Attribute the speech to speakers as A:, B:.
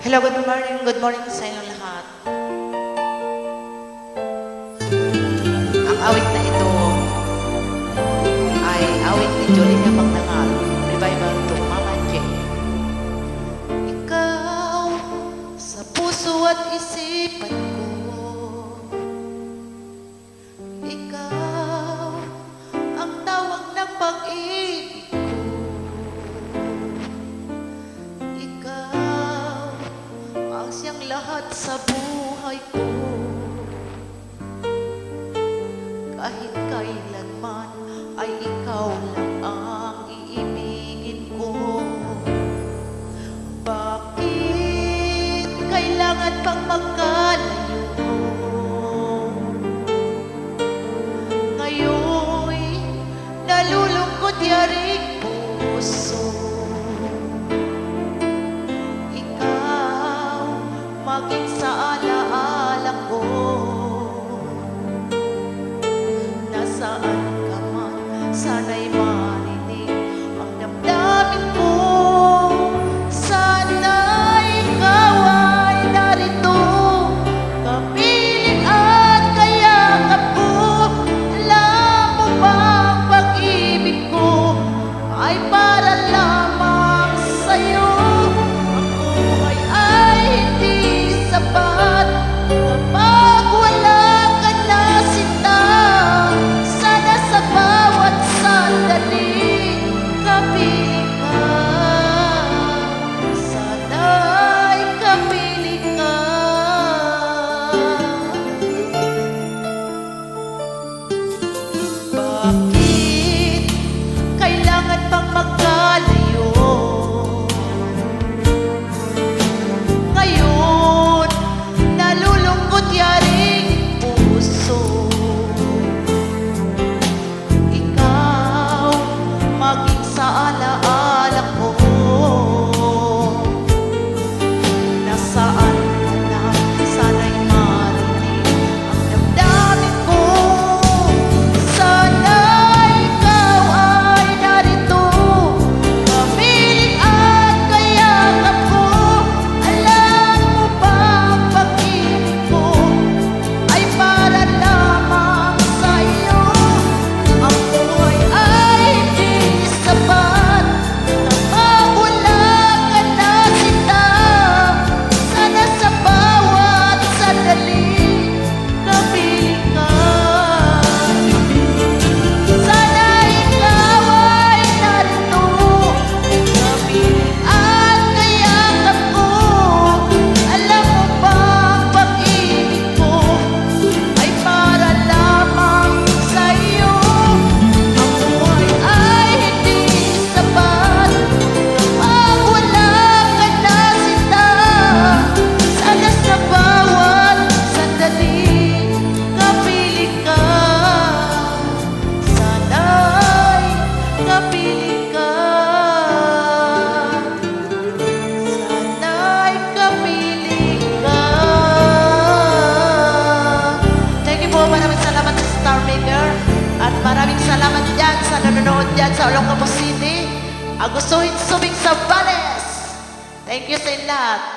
A: Hello, good morning sa inyong lahat. Ang awit na ito ay awit ni Jolina Magdangal, revival to Mama J. Ikaw sa puso at isipan ko, ikaw ang tawag ng pag-ibig ko, ikaw ang siyang lahat sa buhay ko. Kahit kailanman ay ikaw lang ang iibigin ko. Bakit kailangan pang magkalayo? Ngayon'y nalulungkot yaring puso. Ikaw maging sa alaala ko. Nasaan ka man, sana'y marinig ang damdamin ko. Sana'y ikaw ay narito, kapiling at kayakap ko. Alam mo ba ang pag-ibig ko ay para lamang sa'yo? Ang buhay ay hindi sapat kapag wala ka na, sinta. Sana sa bawat sandali kapiling ka. Sana'y kapiling ka. Bakit kailangan pang magkalayo? Ngayon nalulungkot yaring puso. Ikaw maging sa alaala ko. Nasaan ka na, sana'y marinig ang damdamin ko. Sana'y ikaw ay narito, kapiling at kayakap ko. Alam mo ba ang pag-ibig ko ay para lamang sa'yo? Ang buhay ay hindi sapat kapag wala ka na, sinta. Sana sa bawat sandali kapiling ka. Sana ikaw ay narito, kapiling at kayakap ko. Alam mo ba ang pag-ibig ko ay para lamang sa'yo? Ang buhay ay hindi sapat kapag wala ka na, sinta. Sana sa bawat sandali kapiling ka. Sana'y kapiling ka. Sana'y kapiling ka. Thank you po. Maraming salamat sa Star Maker. At maraming salamat dyan sa nanonood dyan sa Olongapo City. Agustuhin Subing Sabales. Thank you sa inyo lahat.